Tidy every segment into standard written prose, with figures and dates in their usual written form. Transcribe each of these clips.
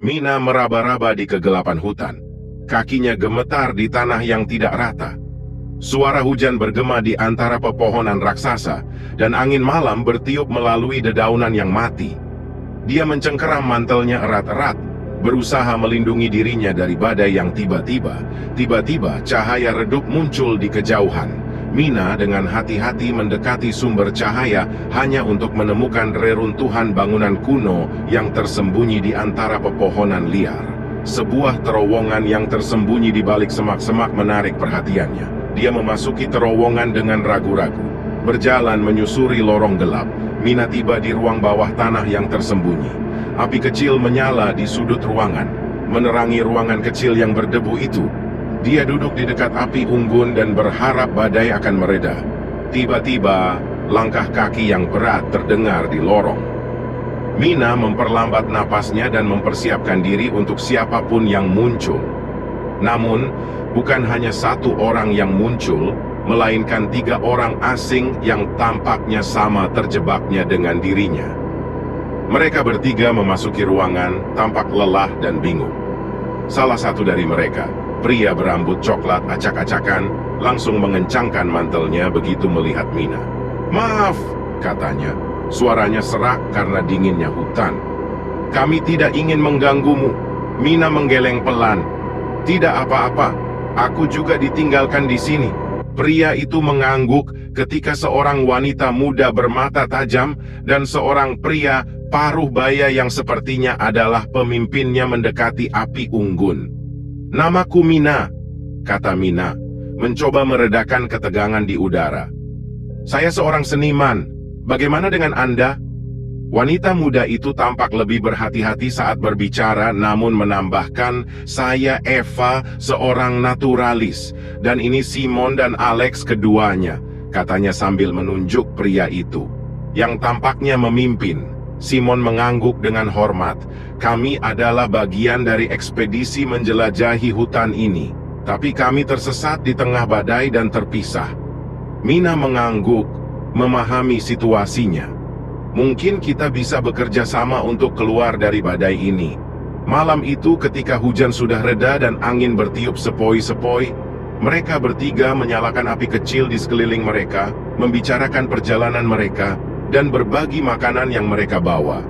Mina meraba-raba di kegelapan hutan. Kakinya gemetar di tanah yang tidak rata. Suara hujan bergema di antara pepohonan raksasa, dan angin malam bertiup melalui dedaunan yang mati. Dia mencengkeram mantelnya erat-erat, berusaha melindungi dirinya dari badai yang tiba-tiba cahaya redup muncul di kejauhan. Mina dengan hati-hati mendekati sumber cahaya hanya untuk menemukan reruntuhan bangunan kuno yang tersembunyi di antara pepohonan liar. Sebuah terowongan yang tersembunyi di balik semak-semak menarik perhatiannya. Dia memasuki terowongan dengan ragu-ragu. Berjalan menyusuri lorong gelap, Mina tiba di ruang bawah tanah yang tersembunyi. Api kecil menyala di sudut ruangan, menerangi ruangan kecil yang berdebu itu. Dia duduk di dekat api unggun dan berharap badai akan mereda. Tiba-tiba, langkah kaki yang berat terdengar di lorong. Mina memperlambat napasnya dan mempersiapkan diri untuk siapapun yang muncul. Namun, bukan hanya satu orang yang muncul, melainkan 3 orang asing yang tampaknya sama terjebaknya dengan dirinya. Mereka bertiga memasuki ruangan, tampak lelah dan bingung. Salah satu dari mereka, pria berambut coklat acak-acakan, langsung mengencangkan mantelnya begitu melihat Mina. "Maaf," katanya. Suaranya serak karena dinginnya hutan. "Kami tidak ingin mengganggumu." Mina menggeleng pelan. "Tidak apa-apa, aku juga ditinggalkan di sini." Pria itu mengangguk ketika seorang wanita muda bermata tajam dan seorang pria paruh baya yang sepertinya adalah pemimpinnya mendekati api unggun. "Namaku Mina," kata Mina, mencoba meredakan ketegangan di udara. "Saya seorang seniman. Bagaimana dengan Anda?" Wanita muda itu tampak lebih berhati-hati saat berbicara, namun menambahkan, "Saya Eva, seorang naturalis, dan ini Simon dan Alex keduanya," katanya sambil menunjuk pria itu, yang tampaknya memimpin. Simon mengangguk dengan hormat. "Kami adalah bagian dari ekspedisi menjelajahi hutan ini, tapi kami tersesat di tengah badai dan terpisah." Mina mengangguk, memahami situasinya. "Mungkin kita bisa bekerja sama untuk keluar dari badai ini." Malam itu ketika hujan sudah reda dan angin bertiup sepoi-sepoi, mereka bertiga menyalakan api kecil di sekeliling mereka, membicarakan perjalanan mereka, dan berbagi makanan yang mereka bawa.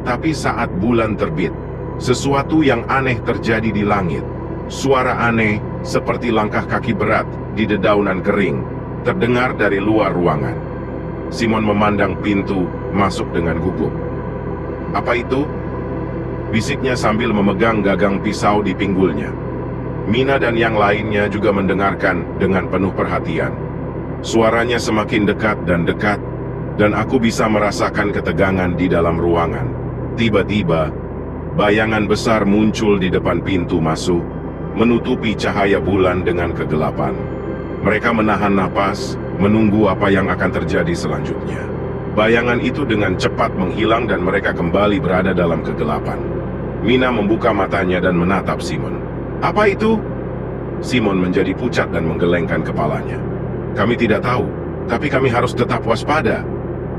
Tapi saat bulan terbit, sesuatu yang aneh terjadi di langit. Suara aneh, seperti langkah kaki berat di dedaunan kering, terdengar dari luar ruangan. Simon memandang pintu, masuk dengan gugup. "Apa itu?" bisiknya sambil memegang gagang pisau di pinggulnya. Mina dan yang lainnya juga mendengarkan dengan penuh perhatian. Suaranya semakin dekat, dan aku bisa merasakan ketegangan di dalam ruangan. Tiba-tiba, bayangan besar muncul di depan pintu masuk, menutupi cahaya bulan dengan kegelapan. Mereka menahan napas, menunggu apa yang akan terjadi selanjutnya. Bayangan itu dengan cepat menghilang dan mereka kembali berada dalam kegelapan. Mina membuka matanya dan menatap Simon. "Apa itu?" Simon menjadi pucat dan menggelengkan kepalanya. "Kami tidak tahu, tapi kami harus tetap waspada."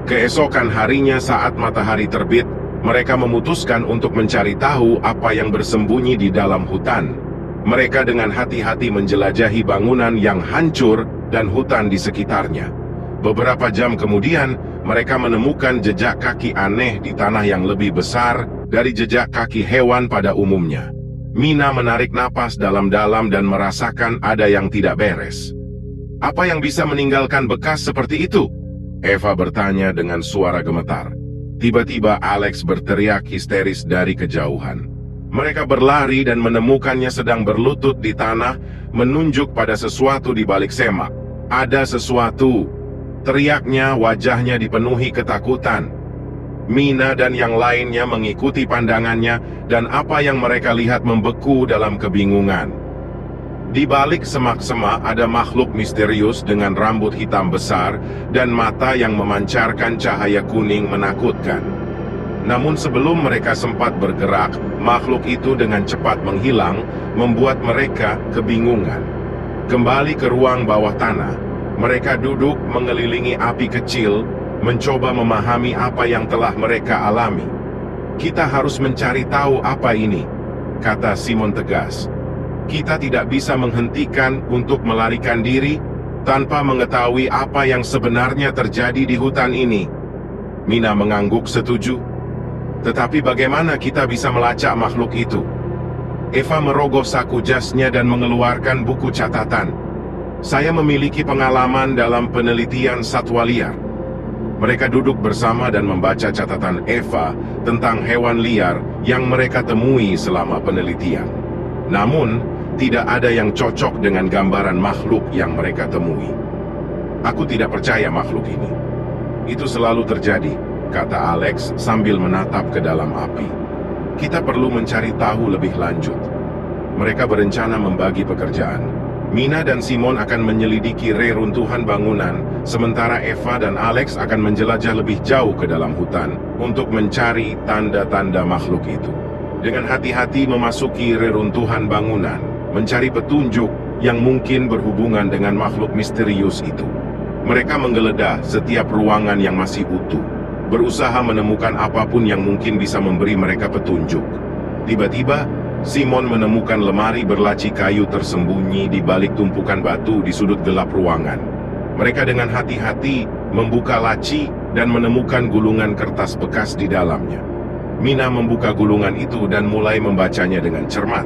Keesokan harinya saat matahari terbit, mereka memutuskan untuk mencari tahu apa yang bersembunyi di dalam hutan. Mereka dengan hati-hati menjelajahi bangunan yang hancur dan hutan di sekitarnya. Beberapa jam kemudian, mereka menemukan jejak kaki aneh di tanah yang lebih besar dari jejak kaki hewan pada umumnya. Mina menarik napas dalam-dalam dan merasakan ada yang tidak beres. "Apa yang bisa meninggalkan bekas seperti itu?" Eva bertanya dengan suara gemetar. Tiba-tiba Alex berteriak histeris dari kejauhan. Mereka berlari dan menemukannya sedang berlutut di tanah, menunjuk pada sesuatu di balik semak. "Ada sesuatu!" teriaknya, wajahnya dipenuhi ketakutan. Mina dan yang lainnya mengikuti pandangannya, dan apa yang mereka lihat membeku dalam kebingungan. Di balik semak-semak ada makhluk misterius dengan rambut hitam besar dan mata yang memancarkan cahaya kuning menakutkan. Namun sebelum mereka sempat bergerak, makhluk itu dengan cepat menghilang, membuat mereka kebingungan. Kembali ke ruang bawah tanah, mereka duduk mengelilingi api kecil, mencoba memahami apa yang telah mereka alami. "Kita harus mencari tahu apa ini," kata Simon tegas. Kita tidak bisa menghentikan untuk melarikan diri tanpa mengetahui apa yang sebenarnya terjadi di hutan ini. Mina mengangguk setuju. Tetapi bagaimana kita bisa melacak makhluk itu? Eva merogoh saku jasnya dan mengeluarkan buku catatan. Saya memiliki pengalaman dalam penelitian satwa liar. Mereka duduk bersama dan membaca catatan Eva tentang hewan liar yang mereka temui selama penelitian. Namun, tidak ada yang cocok dengan gambaran makhluk yang mereka temui. Aku tidak percaya makhluk ini. Itu selalu terjadi, kata Alex sambil menatap ke dalam api. Kita perlu mencari tahu lebih lanjut. Mereka berencana membagi pekerjaan. Mina dan Simon akan menyelidiki reruntuhan bangunan, sementara Eva dan Alex akan menjelajah lebih jauh ke dalam hutan untuk mencari tanda-tanda makhluk itu. Dengan hati-hati memasuki reruntuhan bangunan, mencari petunjuk yang mungkin berhubungan dengan makhluk misterius itu. Mereka menggeledah setiap ruangan yang masih utuh, berusaha menemukan apapun yang mungkin bisa memberi mereka petunjuk. Tiba-tiba, Simon menemukan lemari berlaci kayu tersembunyi di balik tumpukan batu di sudut gelap ruangan. Mereka dengan hati-hati membuka laci dan menemukan gulungan kertas bekas di dalamnya. Mina membuka gulungan itu dan mulai membacanya dengan cermat.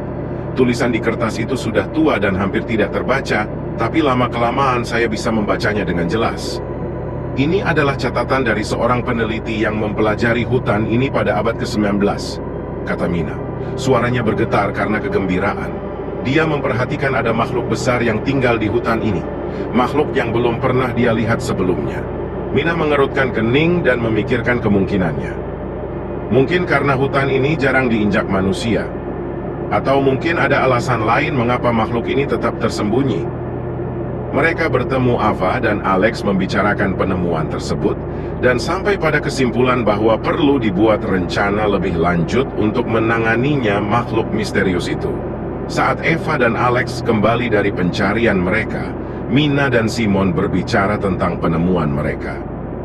Tulisan di kertas itu sudah tua dan hampir tidak terbaca, tapi lama-kelamaan saya bisa membacanya dengan jelas. Ini adalah catatan dari seorang peneliti yang mempelajari hutan ini pada abad ke-19, kata Mina. Suaranya bergetar karena kegembiraan. Dia memperhatikan ada makhluk besar yang tinggal di hutan ini. Makhluk yang belum pernah dia lihat sebelumnya. Mina mengerutkan kening dan memikirkan kemungkinannya. Mungkin karena hutan ini jarang diinjak manusia. Atau mungkin ada alasan lain mengapa makhluk ini tetap tersembunyi. Mereka bertemu Ava dan Alex membicarakan penemuan tersebut dan sampai pada kesimpulan bahwa perlu dibuat rencana lebih lanjut untuk menanganinya makhluk misterius itu. Saat Eva dan Alex kembali dari pencarian mereka, Mina dan Simon berbicara tentang penemuan mereka.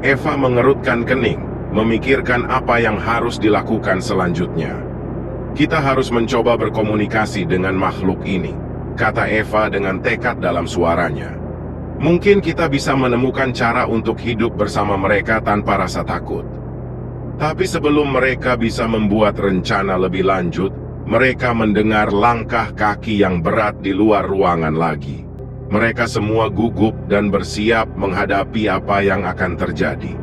Eva mengerutkan kening, memikirkan apa yang harus dilakukan selanjutnya. Kita harus mencoba berkomunikasi dengan makhluk ini, kata Eva dengan tekad dalam suaranya. Mungkin kita bisa menemukan cara untuk hidup bersama mereka tanpa rasa takut. Tapi sebelum mereka bisa membuat rencana lebih lanjut, mereka mendengar langkah kaki yang berat di luar ruangan lagi. Mereka semua gugup dan bersiap menghadapi apa yang akan terjadi.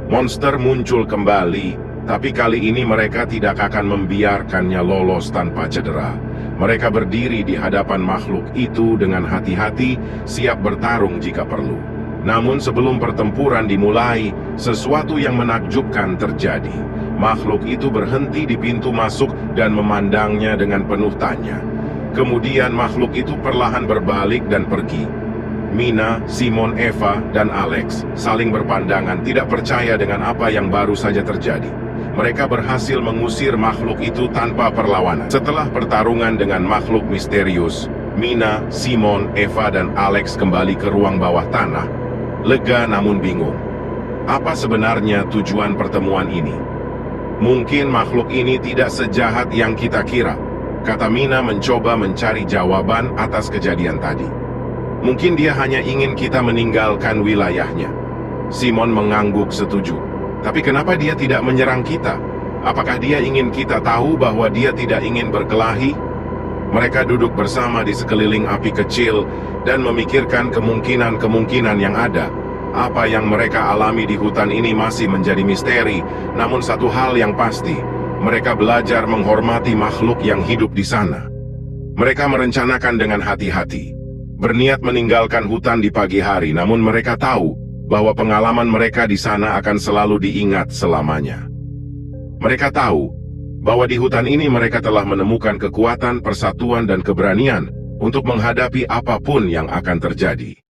Monster muncul kembali, tapi kali ini mereka tidak akan membiarkannya lolos tanpa cedera. Mereka berdiri di hadapan makhluk itu dengan hati-hati, siap bertarung jika perlu. Namun sebelum pertempuran dimulai, sesuatu yang menakjubkan terjadi. Makhluk itu berhenti di pintu masuk dan memandangnya dengan penuh tanya. Kemudian makhluk itu perlahan berbalik dan pergi. Mina, Simon, Eva, dan Alex saling berpandangan tidak percaya dengan apa yang baru saja terjadi. Mereka berhasil mengusir makhluk itu tanpa perlawanan. Setelah pertarungan dengan makhluk misterius, Mina, Simon, Eva, dan Alex kembali ke ruang bawah tanah, lega namun bingung. Apa sebenarnya tujuan pertemuan ini? Mungkin makhluk ini tidak sejahat yang kita kira, kata Mina mencoba mencari jawaban atas kejadian tadi. Mungkin dia hanya ingin kita meninggalkan wilayahnya. Simon mengangguk setuju. Tapi kenapa dia tidak menyerang kita? Apakah dia ingin kita tahu bahwa dia tidak ingin berkelahi? Mereka duduk bersama di sekeliling api kecil dan memikirkan kemungkinan-kemungkinan yang ada. Apa yang mereka alami di hutan ini masih menjadi misteri, namun satu hal yang pasti, mereka belajar menghormati makhluk yang hidup di sana. Mereka merencanakan dengan hati-hati, berniat meninggalkan hutan di pagi hari, namun mereka tahu bahwa pengalaman mereka di sana akan selalu diingat selamanya. Mereka tahu bahwa di hutan ini mereka telah menemukan kekuatan, persatuan, dan keberanian untuk menghadapi apapun yang akan terjadi.